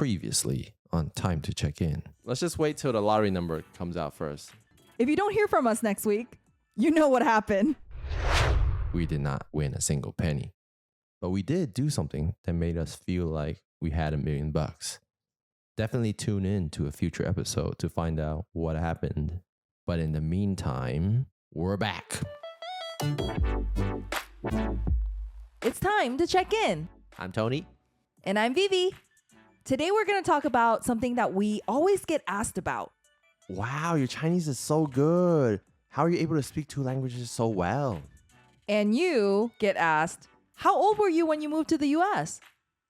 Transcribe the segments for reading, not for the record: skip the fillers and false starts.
Previously on Time to Check In. Let's just wait till the lottery number comes out first. If you don't hear from us next week, you know what happened. We did not win a single penny, but we did do something that made us feel like we had $1 million. Definitely tune in to a future episode to find out what happened. But in the meantime, we're back. It's time to check in. I'm Tony. And I'm Vivi. Today we're going to talk about something that we always get asked about. Wow, your Chinese is so good. How are you able to speak 2 languages so well? And you get asked, how old were you when you moved to the US?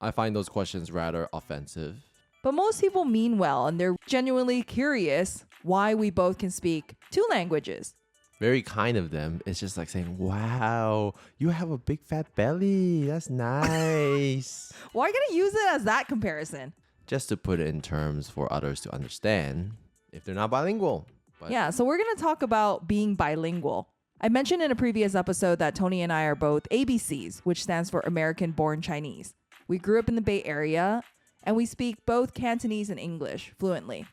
I find those questions rather offensive. But most people mean well, and they're genuinely curious why we both can speak 2 languages. Very kind of them. It's just like saying, wow, you have a big fat belly. That's nice. Why are you going to use it as that comparison? Just to put it in terms for others to understand if they're not bilingual. But Yeah, so we're going to talk about being bilingual. I mentioned in a previous episode that Tony and I are both ABCs, which stands for American Born Chinese. We grew up in the Bay Area, and we speak both Cantonese and English fluently.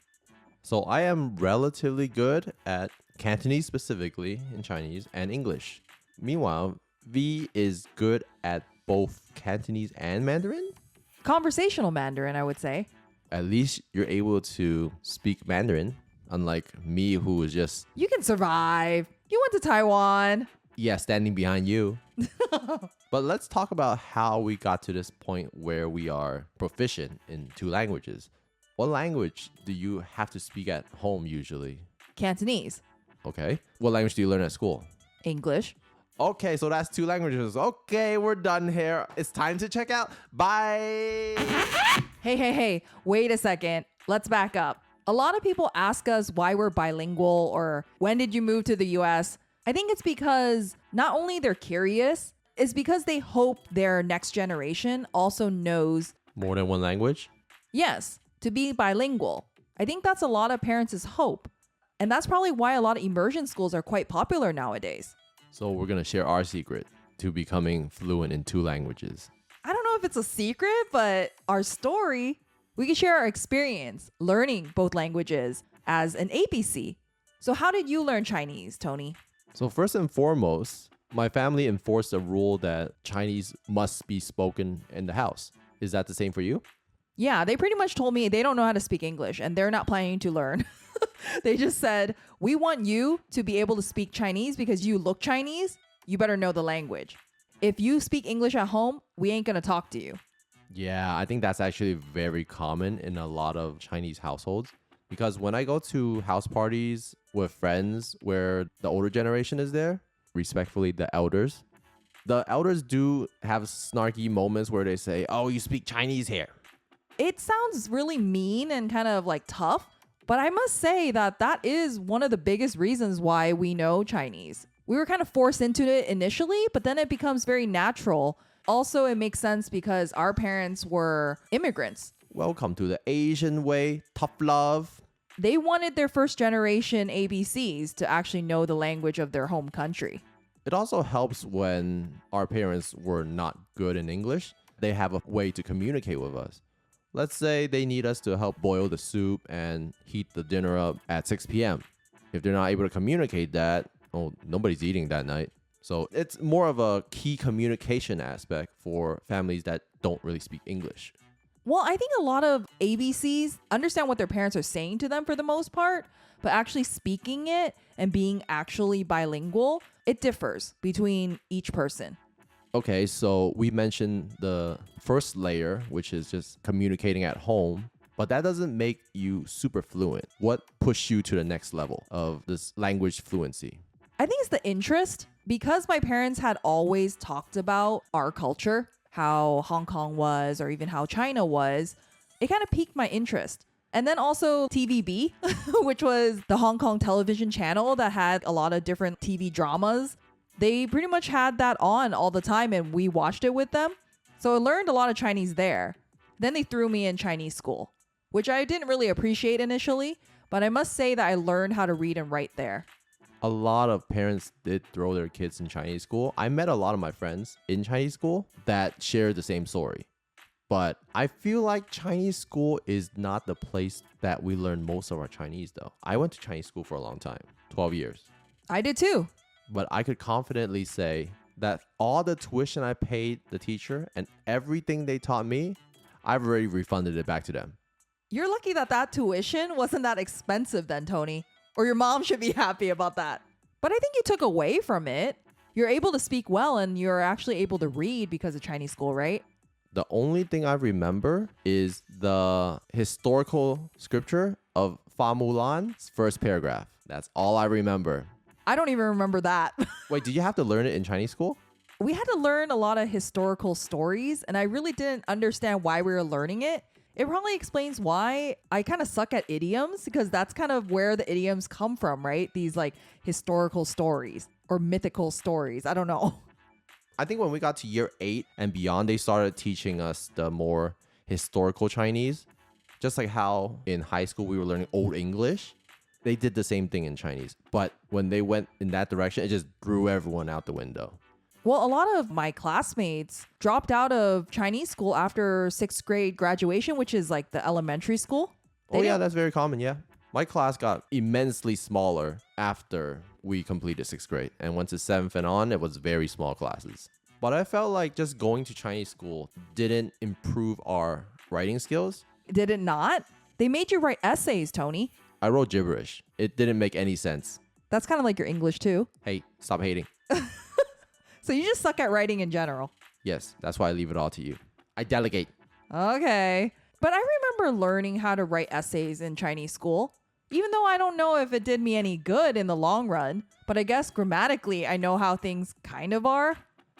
So I am relatively good at Cantonese specifically in Chinese and English. Meanwhile, V is good at both Cantonese and Mandarin. Conversational Mandarin, I would say. At least you're able to speak Mandarin, unlike me who is just, You can survive. You went to Taiwan. standing behind you. But let's talk about how we got to this point where we are proficient in 2 languages. What language do you have to speak at home usually? Cantonese. Okay. What language do you learn at school? English. Okay, so that's 2 languages. Okay, we're done here. It's time to check out. Bye. Hey, wait a second. Let's back up. A lot of people ask us why we're bilingual or when did you move to the US? I think it's because not only they're curious, it's because they hope their next generation also knows, More than 1 language? yes, to be bilingual. I think that's a lot of parents' hope. And that's probably why a lot of immersion schools are quite popular nowadays. So we're going to share our secret to becoming fluent in 2 languages. I don't know if it's a secret, but our story, we can share our experience learning both languages as an ABC. So how did you learn Chinese, Tony? So first and foremost, my family enforced a rule that Chinese must be spoken in the house. Is that the same for you? Yeah, they pretty much told me they don't know how to speak English and they're not planning to learn. They just said, we want you to be able to speak Chinese because you look Chinese. You better know the language. If you speak English at home, we ain't going to talk to you. Yeah, I think that's actually very common in a lot of Chinese households. Because when I go to house parties with friends where the older generation is there, respectfully the elders do have snarky moments where they say, oh, you speak Chinese here. It sounds really mean and kind of like tough, but I must say that that is one of the biggest reasons why we know Chinese. We were kind of forced into it initially, but then it becomes very natural. Also, it makes sense because our parents were immigrants. Welcome to the Asian way, tough love. They wanted their first generation ABCs to actually know the language of their home country. It also helps when our parents were not good in English. They have a way to communicate with us. Let's say they need us to help boil the soup and heat the dinner up at 6 p.m. If they're not able to communicate that, nobody's eating that night. So it's more of a key communication aspect for families that don't really speak English. Well, I think a lot of ABCs understand what their parents are saying to them for the most part, but actually speaking it and being actually bilingual, it differs between each person. Okay, so we mentioned the first layer, which is just communicating at home, but that doesn't make you super fluent. What pushed you to the next level of this language fluency? I think it's the interest. Because my parents had always talked about our culture, how Hong Kong was, or even how China was, it kind of piqued my interest. And then also TVB, which was the Hong Kong television channel that had a lot of different TV dramas. They pretty much had that on all the time and we watched it with them. So I learned a lot of Chinese there. Then they threw me in Chinese school, which I didn't really appreciate initially, but I must say that I learned how to read and write there. A lot of parents did throw their kids in Chinese school. I met a lot of my friends in Chinese school that shared the same story. But I feel like Chinese school is not the place that we learn most of our Chinese, though. I went to Chinese school for a long time, 12 years. I did too. But I could confidently say that all the tuition I paid the teacher and everything they taught me, I've already refunded it back to them. You're lucky that that tuition wasn't that expensive then, Tony. Or your mom should be happy about that. But I think you took away from it. You're able to speak well and you're actually able to read because of Chinese school, right? The only thing I remember is the historical scripture of Fa Mulan's first paragraph. That's all I remember. I don't even remember that. Wait, did you have to learn it in Chinese school? We had to learn a lot of historical stories, and I really didn't understand why we were learning it. It probably explains why I kind of suck at idioms, because that's kind of where the idioms come from, right? These like historical stories or mythical stories. I don't know. I think when we got to year 8 and beyond, they started teaching us the more historical Chinese. Just like how in high school we were learning Old English. They did the same thing in Chinese. But when they went in that direction, it just threw everyone out the window. Well, a lot of my classmates dropped out of Chinese school after 6th grade graduation, which is like the elementary school. Oh, yeah, that's very common, yeah. My class got immensely smaller after we completed 6th grade. And once it's 7th and on, it was very small classes. But I felt like just going to Chinese school didn't improve our writing skills. Did it not? They made you write essays, Tony. I wrote gibberish. It didn't make any sense. That's kind of like your English too. Hey, stop hating. So you just suck at writing in general. Yes, that's why I leave it all to you. I delegate. Okay. But I remember learning how to write essays in Chinese school, even though I don't know if it did me any good in the long run. But I guess grammatically, I know how things kind of are.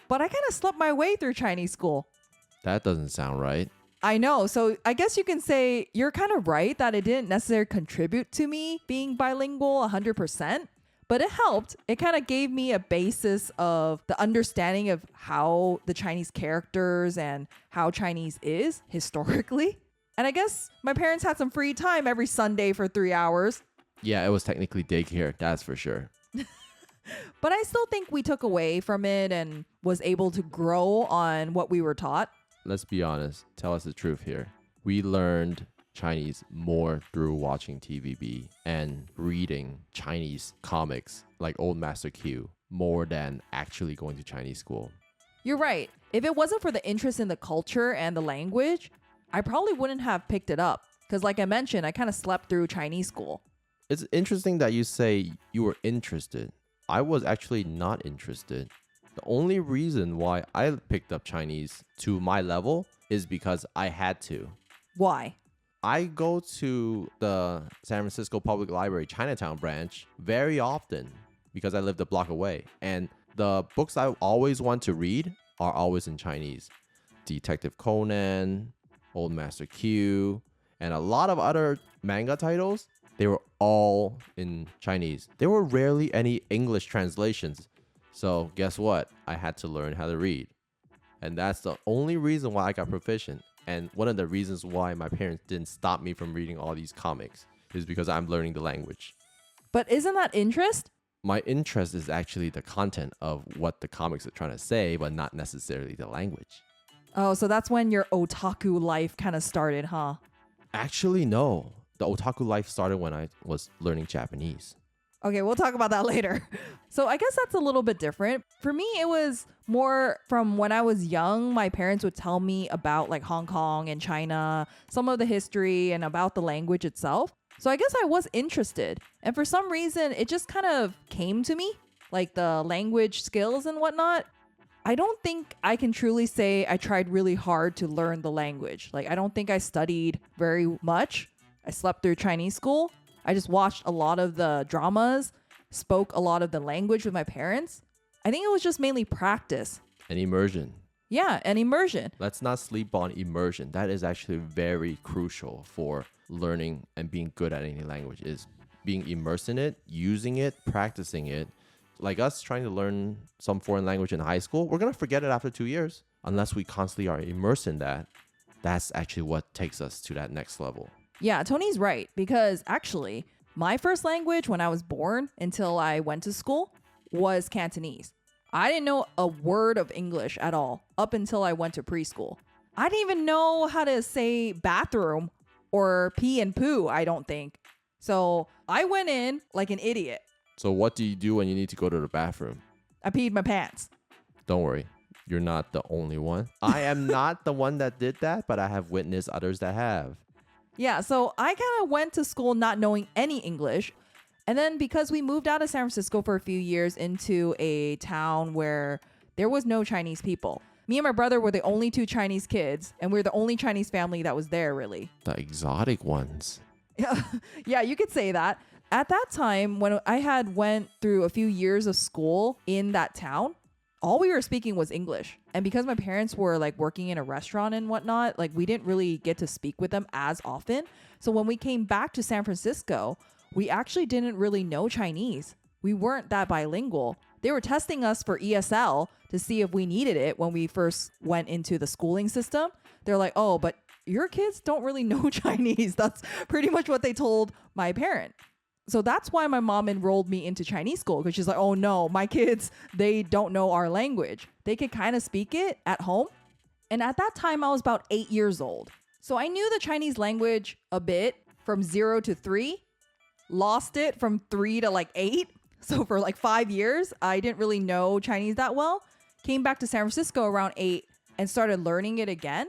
But I kind of slept my way through Chinese school. That doesn't sound right. I know. So I guess you can say you're kind of right that it didn't necessarily contribute to me being bilingual 100%. But it helped. It kind of gave me a basis of the understanding of how the Chinese characters and how Chinese is historically. And I guess my parents had some free time every Sunday for 3 hours. Yeah, it was technically daycare, that's for sure. But I still think we took away from it and was able to grow on what we were taught. Let's be honest. Tell us the truth here. We learned Chinese more through watching TVB and reading Chinese comics like Old Master Q more than actually going to Chinese school. You're right. If it wasn't for the interest in the culture and the language, I probably wouldn't have picked it up. Because like I mentioned, I kind of slept through Chinese school. It's interesting that you say you were interested. I was actually not interested. The only reason why I picked up Chinese to my level is because I had to. Why? I go to the San Francisco Public Library Chinatown branch very often because I lived a block away. And the books I always want to read are always in Chinese. Detective Conan, Old Master Q, and a lot of other manga titles. They were all in Chinese. There were rarely any English translations. So guess what? I had to learn how to read. And that's the only reason why I got proficient. And one of the reasons why my parents didn't stop me from reading all these comics is because I'm learning the language. But isn't that interest? My interest is actually the content of what the comics are trying to say, but not necessarily the language. Oh, so that's when your otaku life kind of started, huh? Actually, no. The otaku life started when I was learning Japanese. Okay, we'll talk about that later. So I guess that's a little bit different. For me, it was more from when I was young, my parents would tell me about like Hong Kong and China, some of the history and about the language itself. So I guess I was interested. And for some reason, it just kind of came to me, like the language skills and whatnot. I don't think I can truly say I tried really hard to learn the language. Like, I don't think I studied very much. I slept through Chinese school. I just watched a lot of the dramas, spoke a lot of the language with my parents. I think it was just mainly practice. And immersion. Yeah, and immersion. Let's not sleep on immersion. That is actually very crucial for learning and being good at any language, is being immersed in it, using it, practicing it. Like us trying to learn some foreign language in high school, we're going to forget it after 2 years unless we constantly are immersed in that. That's actually what takes us to that next level. Yeah, Tony's right, because actually, my first language when I was born until I went to school was Cantonese. I didn't know a word of English at all up until I went to preschool. I didn't even know how to say bathroom or pee and poo, I don't think. So I went in like an idiot. So what do you do when you need to go to the bathroom? I peed my pants. Don't worry. You're not the only one. I am not the one that did that, but I have witnessed others that have. Yeah, so I kind of went to school not knowing any English. And then because we moved out of San Francisco for a few years into a town where there was no Chinese people. Me and my brother were the only two Chinese kids, and we were the only Chinese family that was there, really. The exotic ones. Yeah, you could say that. At that time, when I had went through a few years of school in that town, all we were speaking was English. And because my parents were like working in a restaurant and whatnot, like we didn't really get to speak with them as often. So when we came back to San Francisco, we actually didn't really know Chinese. We weren't that bilingual. They were testing us for ESL to see if we needed it when we first went into the schooling system. They're like, oh, but your kids don't really know Chinese. That's pretty much what they told my parent. So that's why my mom enrolled me into Chinese school, because she's like, oh no, my kids, they don't know our language. They could kind of speak it at home. And at that time, I was about 8 years old. So I knew the Chinese language a bit from 0 to 3, lost it from 3 to like 8. So for like 5 years, I didn't really know Chinese that well. Came back to San Francisco around 8 and started learning it again.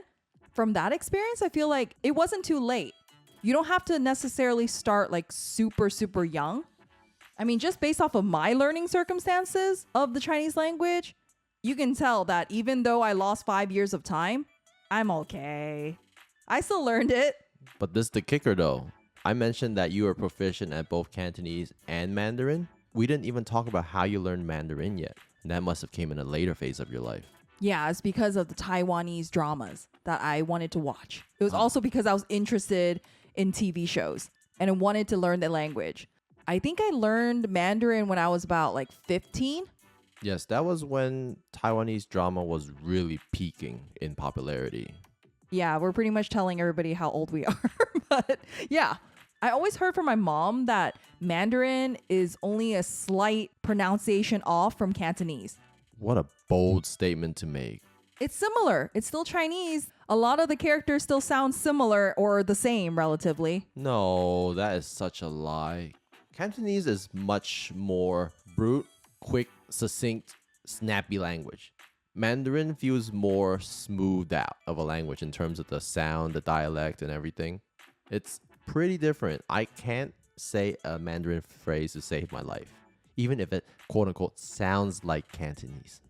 From that experience, I feel like it wasn't too late. You don't have to necessarily start like super, super young. I mean, just based off of my learning circumstances of the Chinese language, you can tell that even though I lost 5 years of time, I'm okay. I still learned it. But this is the kicker though. I mentioned that you are proficient at both Cantonese and Mandarin. We didn't even talk about how you learned Mandarin yet. And that must have came in a later phase of your life. Yeah, it's because of the Taiwanese dramas that I wanted to watch. It was also because I was interested in TV shows and I wanted to learn the language. I think I learned Mandarin when I was about like 15. Yes, that was when Taiwanese drama was really peaking in popularity. Yeah, we're pretty much telling everybody how old we are. But yeah, I always heard from my mom that Mandarin is only a slight pronunciation off from Cantonese. What a bold statement to make. It's similar. It's still Chinese. A lot of the characters still sound similar or the same relatively. No, that is such a lie. Cantonese is much more brute, quick, succinct, snappy language. Mandarin feels more smoothed out of a language in terms of the sound, the dialect, and everything. It's pretty different. I can't say a Mandarin phrase to save my life, even if it, quote unquote, sounds like Cantonese.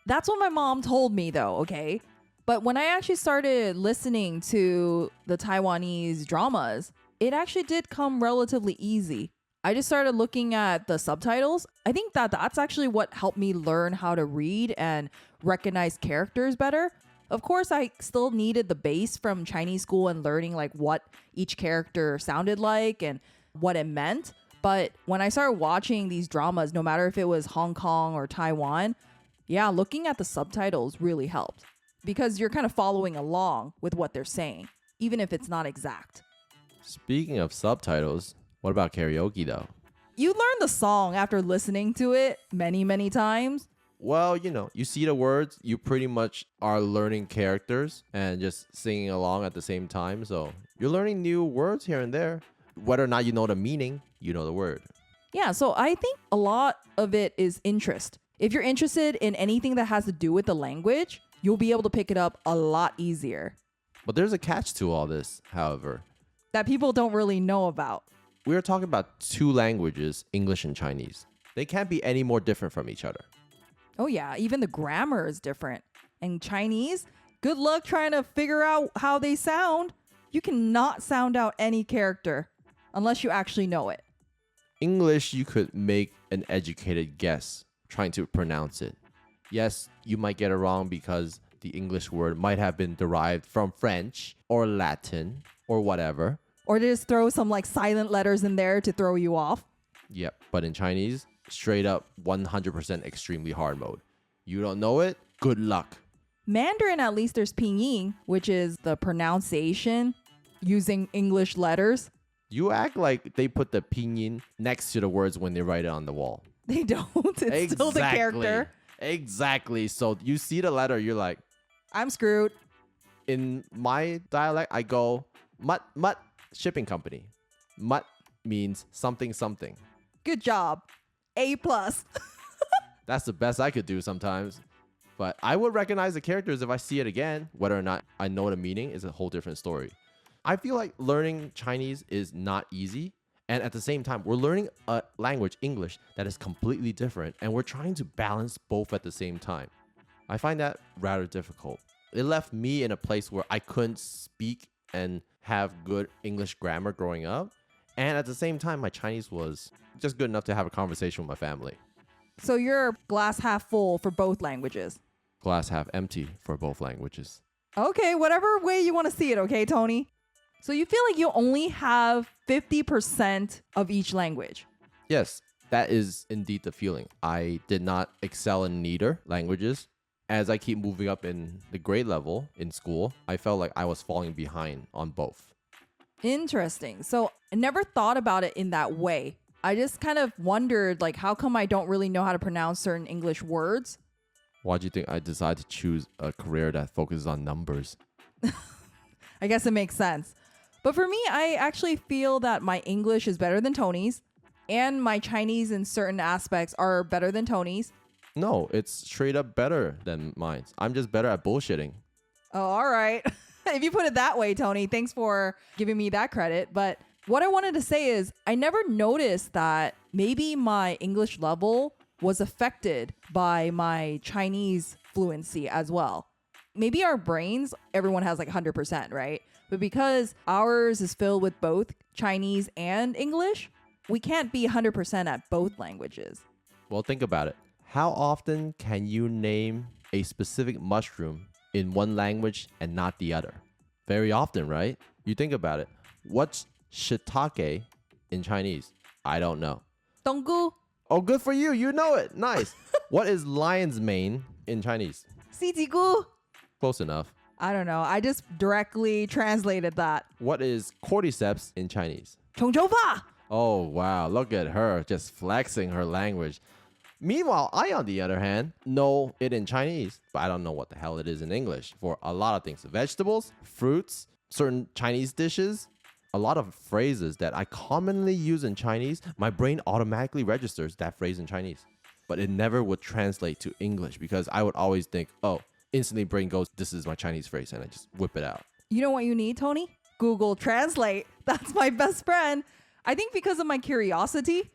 That's what my mom told me though, okay? But when I actually started listening to the Taiwanese dramas, it actually did come relatively easy. I just started looking at the subtitles. I think that that's actually what helped me learn how to read and recognize characters better. Of course, I still needed the base from Chinese school and learning like what each character sounded like and what it meant. But when I started watching these dramas, no matter if it was Hong Kong or Taiwan, yeah, looking at the subtitles really helped because you're kind of following along with what they're saying, even if it's not exact. Speaking of subtitles, what about karaoke though? You learn the song after listening to it many, many times. Well, you see the words, you pretty much are learning characters and just singing along at the same time. So you're learning new words here and there. Whether or not you know the meaning, you know the word. Yeah, so I think a lot of it is interest. If you're interested in anything that has to do with the language, you'll be able to pick it up a lot easier. But there's a catch to all this, however. That people don't really know about. We are talking about two languages, English and Chinese. They can't be any more different from each other. Oh yeah, even the grammar is different. And Chinese, good luck trying to figure out how they sound. You cannot sound out any character unless you actually know it. English, you could make an educated guess trying to pronounce it. Yes, you might get it wrong because the English word might have been derived from French or Latin or whatever. Or just throw some like silent letters in there to throw you off. Yep, but in Chinese, straight up 100% extremely hard mode. You don't know it? Good luck. Mandarin, at least there's pinyin, which is the pronunciation using English letters. You act like they put the pinyin next to the words when they write it on the wall. They don't. It's still the character. Exactly. So you see the letter, you're like, I'm screwed. In my dialect, I go mut shipping company. Mut means something something. Good job. A plus. That's the best I could do sometimes. But I would recognize the characters if I see it again. Whether or not I know the meaning is a whole different story. I feel like learning Chinese is not easy. And at the same time, we're learning a language, English, that is completely different. And we're trying to balance both at the same time. I find that rather difficult. It left me in a place where I couldn't speak and have good English grammar growing up. And at the same time, my Chinese was just good enough to have a conversation with my family. So you're glass half full for both languages. Glass half empty for both languages. Okay, whatever way you want to see it, okay, Tony? So you feel like you only have 50% of each language. Yes, that is indeed the feeling. I did not excel in neither languages. As I keep moving up in the grade level in school, I felt like I was falling behind on both. Interesting. So I never thought about it in that way. I just kind of wondered, like, how come I don't really know how to pronounce certain English words? Why do you think I decided to choose a career that focuses on numbers? I guess it makes sense. But for me, I actually feel that my English is better than Tony's, and my Chinese in certain aspects are better than Tony's. No, it's straight up better than mine. I'm just better at bullshitting. Oh, all right. If you put it that way, Tony, thanks for giving me that credit. But what I wanted to say is I never noticed that maybe my English level was affected by my Chinese fluency as well. Maybe our brains, everyone has like 100%, right? But because ours is filled with both Chinese and English, we can't be 100% at both languages. Well, think about it. How often can you name a specific mushroom in one language and not the other? Very often, right? You think about it. What's shiitake in Chinese? I don't know. Donggu, Oh, good for you. You know it. Nice. What is lion's mane in Chinese? Sijigu. Close enough. I don't know. I just directly translated that. What is cordyceps in Chinese? 穷究法. Oh, wow. Look at her just flexing her language. Meanwhile, I, on the other hand, know it in Chinese, but I don't know what the hell it is in English for a lot of things. Vegetables, fruits, certain Chinese dishes, a lot of phrases that I commonly use in Chinese, my brain automatically registers that phrase in Chinese. But it never would translate to English because I would always think, oh, instantly brain goes, this is my Chinese phrase, and I just whip it out. You know what you need, Tony? Google Translate. That's my best friend. I think because of my curiosity,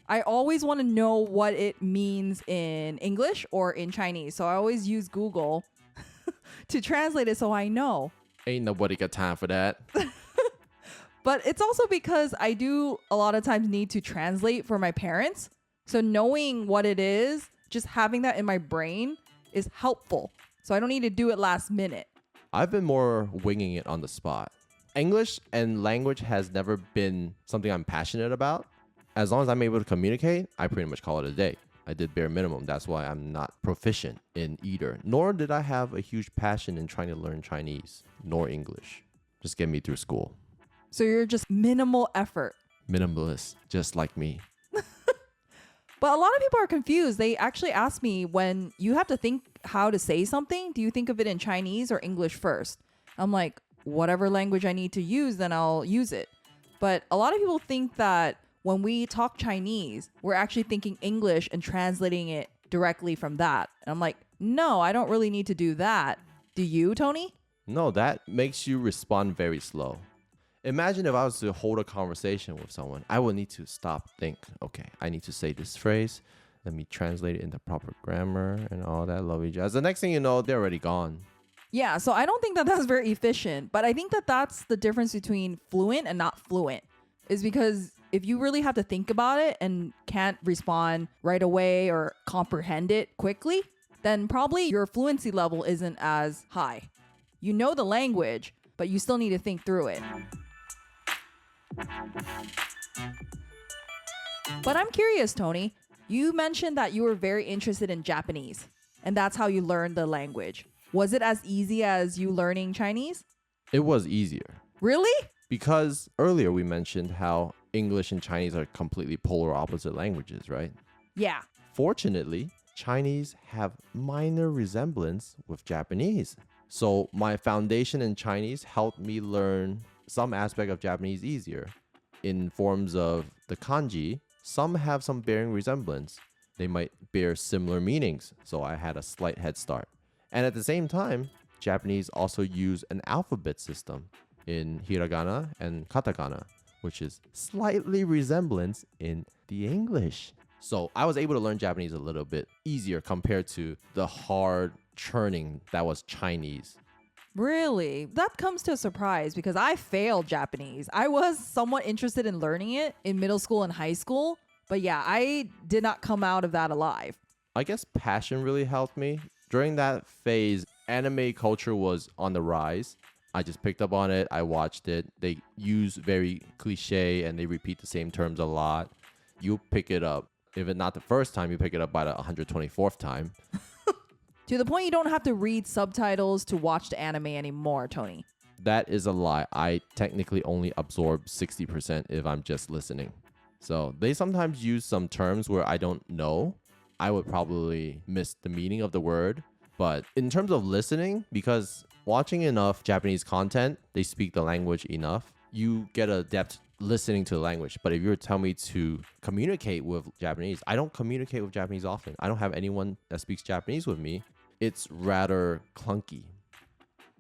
I always want to know what it means in English or in Chinese. So I always use Google to translate it so I know. Ain't nobody got time for that. But it's also because I do a lot of times need to translate for my parents. So knowing what it is, just having that in my brain is helpful. So I don't need to do it last minute. I've been more winging it on the spot. English and language has never been something I'm passionate about. As long as I'm able to communicate, I pretty much call it a day. I did bare minimum. That's why I'm not proficient in either. Nor did I have a huge passion in trying to learn Chinese, nor English. Just get me through school. So you're just minimal effort. Minimalist, just like me. But a lot of people are confused. They actually ask me, when you have to think how to say something, do you think of it in Chinese or English first? I'm like, whatever language I need to use, then I'll use it. But a lot of people think that when we talk Chinese, we're actually thinking English and translating it directly from that. And I'm like, no, I don't really need to do that. Do you, Tony? No, that makes you respond very slow. Imagine if I was to hold a conversation with someone, I would need to stop, think, okay, I need to say this phrase. Let me translate it into proper grammar and all that lovely jazz. The next thing you know, they're already gone. Yeah, so I don't think that that's very efficient, but I think that that's the difference between fluent and not fluent, is because if you really have to think about it and can't respond right away or comprehend it quickly, then probably your fluency level isn't as high. You know the language, but you still need to think through it. But I'm curious, Tony. You mentioned that you were very interested in Japanese, and that's how you learned the language. Was it as easy as you learning Chinese? It was easier. Really? Because earlier we mentioned how English and Chinese are completely polar opposite languages, right? Yeah. Fortunately, Chinese have minor resemblance with Japanese. So my foundation in Chinese helped me learn some aspect of Japanese easier. In forms of the kanji, some have some bearing resemblance. They might bear similar meanings, so I had a slight head start. And at the same time, Japanese also use an alphabet system in hiragana and katakana, which is slightly resemblance in the English. So I was able to learn Japanese a little bit easier compared to the hard churning that was Chinese. Really? That comes to a surprise because I failed Japanese. I was somewhat interested in learning it in middle school and high school, but yeah, I did not come out of that alive. I guess passion really helped me. During that phase, anime culture was on the rise. I just picked up on it. I watched it. They use very cliche and they repeat the same terms a lot. You pick it up. If it's not the first time, you pick it up by the 124th time. To the point you don't have to read subtitles to watch the anime anymore, Tony. That is a lie. I technically only absorb 60% if I'm just listening. So they sometimes use some terms where I don't know. I would probably miss the meaning of the word. But in terms of listening, because watching enough Japanese content, they speak the language enough, you get a depth listening to the language. But if you were to tell me to communicate with Japanese, I don't communicate with Japanese often. I don't have anyone that speaks Japanese with me. It's rather clunky.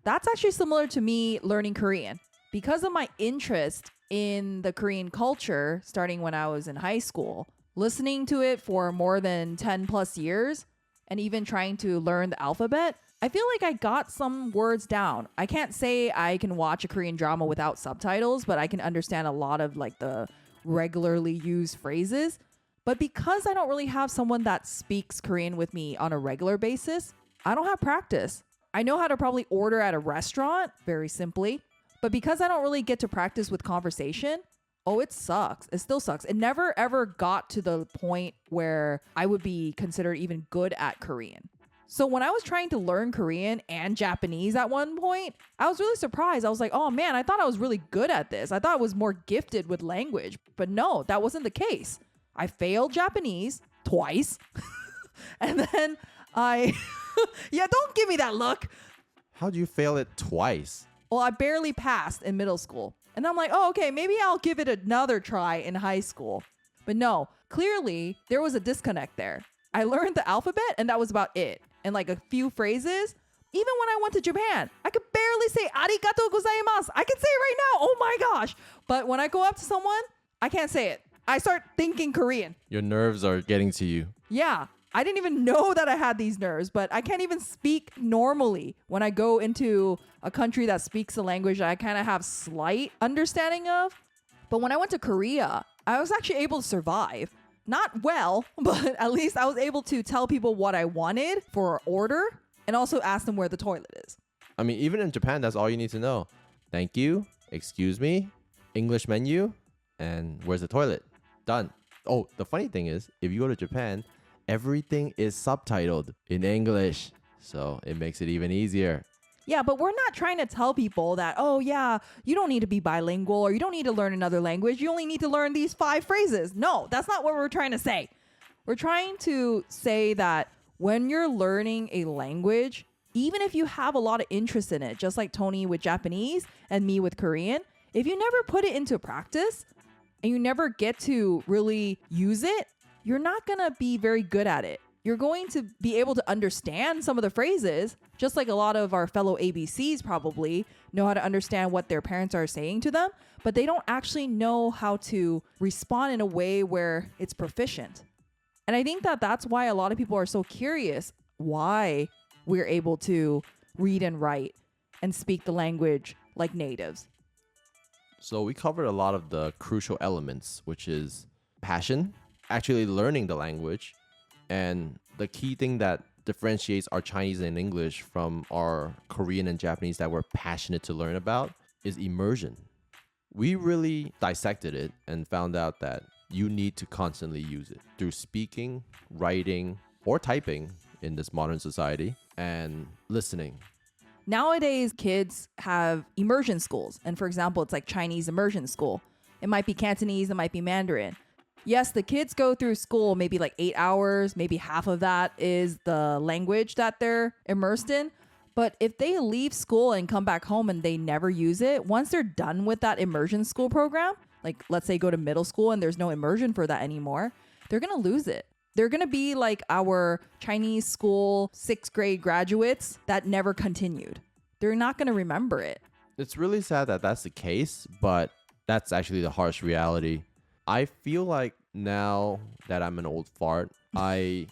That's actually similar to me learning Korean. Because of my interest in the Korean culture, starting when I was in high school, listening to it for more than 10 plus years, and even trying to learn the alphabet, I feel like I got some words down. I can't say I can watch a Korean drama without subtitles, but I can understand a lot of like the regularly used phrases. But because I don't really have someone that speaks Korean with me on a regular basis, I don't have practice. I know how to probably order at a restaurant, very simply. But because I don't really get to practice with conversation, oh, it sucks. It still sucks. It never ever got to the point where I would be considered even good at Korean. So when I was trying to learn Korean and Japanese at one point, I was really surprised. I was like, oh man, I thought I was really good at this. I thought I was more gifted with language. But no, that wasn't the case. I failed Japanese twice. And then yeah, don't give me that look. How'd you fail it twice? Well, I barely passed in middle school. And I'm like, oh, okay, maybe I'll give it another try in high school. But no, clearly there was a disconnect there. I learned the alphabet and that was about it. And like a few phrases. Even when I went to Japan, I could barely say arigatou gozaimasu. I can say it right now. Oh my gosh. But when I go up to someone, I can't say it. I start thinking Korean. Your nerves are getting to you. Yeah. I didn't even know that I had these nerves, but I can't even speak normally when I go into a country that speaks a language that I kind of have slight understanding of. But when I went to Korea, I was actually able to survive. Not well, but at least I was able to tell people what I wanted for an order and also ask them where the toilet is. I mean, even in Japan, that's all you need to know. Thank you, excuse me, English menu, and where's the toilet? Done. Oh, the funny thing is, if you go to Japan, everything is subtitled in English, so it makes it even easier. Yeah, but we're not trying to tell people that, oh yeah, you don't need to be bilingual or you don't need to learn another language. You only need to learn these 5 phrases. No, that's not what we're trying to say. We're trying to say that when you're learning a language, even if you have a lot of interest in it, just like Tony with Japanese and me with Korean, if you never put it into practice and you never get to really use it, you're not going to be very good at it. You're going to be able to understand some of the phrases, just like a lot of our fellow ABCs probably know how to understand what their parents are saying to them, but they don't actually know how to respond in a way where it's proficient. And I think that that's why a lot of people are so curious why we're able to read and write and speak the language like natives. So we covered a lot of the crucial elements, which is passion, actually learning the language, and the key thing that differentiates our Chinese and English from our Korean and Japanese that we're passionate to learn about is immersion. We really dissected it and found out that you need to constantly use it through speaking, writing, or typing in this modern society, and listening. Nowadays, kids have immersion schools. And for example, it's like Chinese immersion school. It might be Cantonese, it might be Mandarin. Yes, the kids go through school maybe like 8 hours, maybe half of that is the language that they're immersed in. But if they leave school and come back home and they never use it, once they're done with that immersion school program, like let's say go to middle school and there's no immersion for that anymore, they're going to lose it. They're going to be like our Chinese school 6th grade graduates that never continued. They're not going to remember it. It's really sad that that's the case, but that's actually the harsh reality. I feel like now that I'm an old fart, Hey,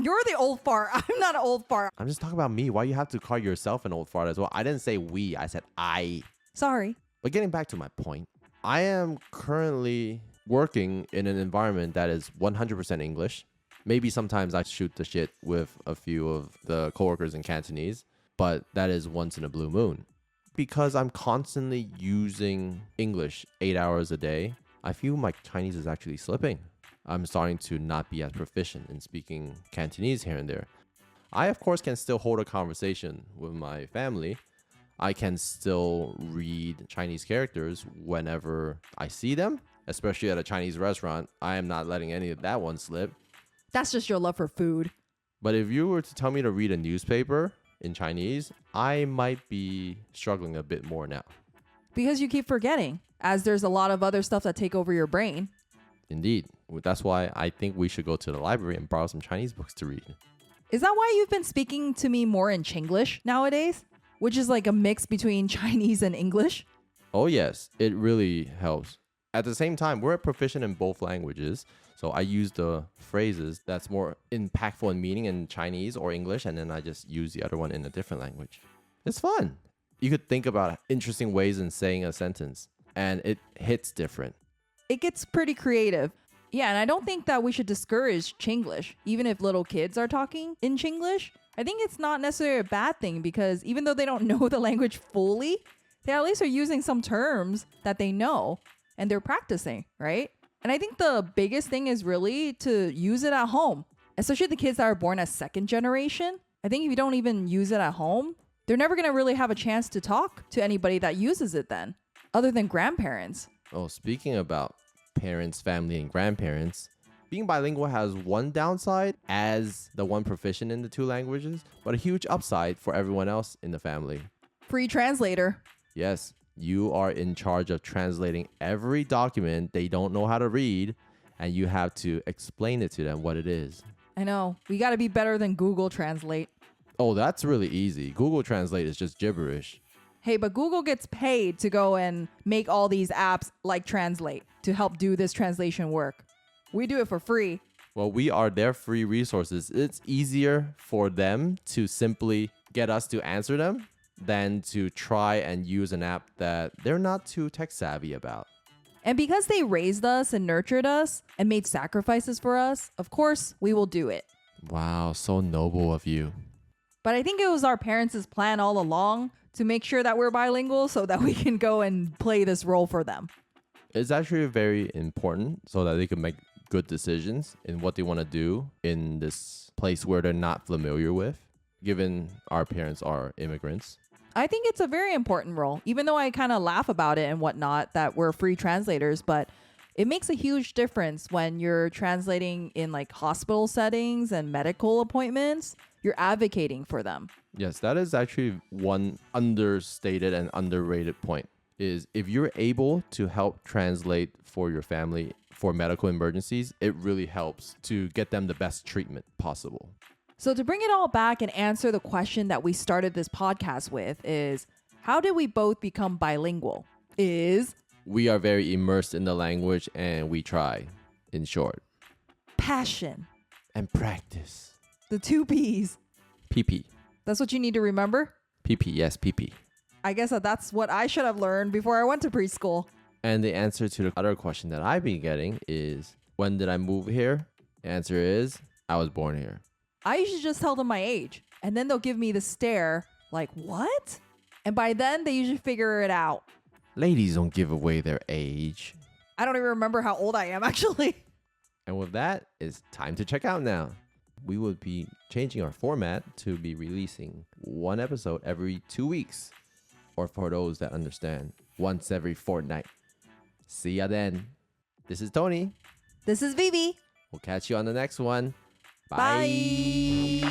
you're the old fart. I'm not an old fart. I'm just talking about me. Why you have to call yourself an old fart as well? I didn't say we. I said I. Sorry. But getting back to my point, I am currently working in an environment that is 100% English. Maybe sometimes I shoot the shit with a few of the coworkers in Cantonese, but that is once in a blue moon. Because I'm constantly using English 8 hours a day, I feel my Chinese is actually slipping. I'm starting to not be as proficient in speaking Cantonese here and there. I, of course, can still hold a conversation with my family. I can still read Chinese characters whenever I see them, especially at a Chinese restaurant. I am not letting any of that one slip. That's just your love for food. But if you were to tell me to read a newspaper in Chinese, I might be struggling a bit more now. Because you keep forgetting, as there's a lot of other stuff that take over your brain. Indeed. That's why I think we should go to the library and borrow some Chinese books to read. Is that why you've been speaking to me more in Chinglish nowadays? Which is like a mix between Chinese and English? Oh yes, it really helps. At the same time, we're proficient in both languages. So I use the phrases that's more impactful in meaning in Chinese or English, and then I just use the other one in a different language. It's fun. You could think about interesting ways in saying a sentence, and it hits different. It gets pretty creative. Yeah, and I don't think that we should discourage Chinglish, even if little kids are talking in Chinglish. I think it's not necessarily a bad thing because even though they don't know the language fully, they at least are using some terms that they know and they're practicing, right? And I think the biggest thing is really to use it at home, especially the kids that are born as second generation. I think if you don't even use it at home, they're never going to really have a chance to talk to anybody that uses it then, other than grandparents. Oh, speaking about parents, family, and grandparents, being bilingual has one downside as the one proficient in the two languages, but a huge upside for everyone else in the family. Free translator. Yes, you are in charge of translating every document they don't know how to read, and you have to explain it to them what it is. I know. We got to be better than Google Translate. Oh, that's really easy. Google Translate is just gibberish. Hey, but Google gets paid to go and make all these apps like Translate to help do this translation work. We do it for free. Well, we are their free resources. It's easier for them to simply get us to answer them than to try and use an app that they're not too tech savvy about. And because they raised us and nurtured us and made sacrifices for us, of course, we will do it. Wow, so noble of you. But I think it was our parents' plan all along to make sure that we're bilingual so that we can go and play this role for them. It's actually very important so that they can make good decisions in what they want to do in this place where they're not familiar with, given our parents are immigrants. I think it's a very important role, even though I kind of laugh about it and whatnot, that we're free translators, but it makes a huge difference when you're translating in like hospital settings and medical appointments. You're advocating for them. Yes, that is actually one understated and underrated point, is if you're able to help translate for your family for medical emergencies, it really helps to get them the best treatment possible. So to bring it all back and answer the question that we started this podcast with is, how did we both become bilingual? We are very immersed in the language and we try, in short. Passion. And practice. The 2 P's. PP. That's what you need to remember? PP, yes, PP. I guess that's what I should have learned before I went to preschool. And the answer to the other question that I've been getting is, when did I move here? The answer is, I was born here. I usually just tell them my age, and then they'll give me the stare, like, what? And by then, they usually figure it out. Ladies don't give away their age. I don't even remember how old I am, actually. And with that, it's time to check out now. We will be changing our format to be releasing one episode every 2 weeks. Or for those that understand, once every fortnight. See ya then. This is Tony. This is Vivi. We'll catch you on the next one. Bye.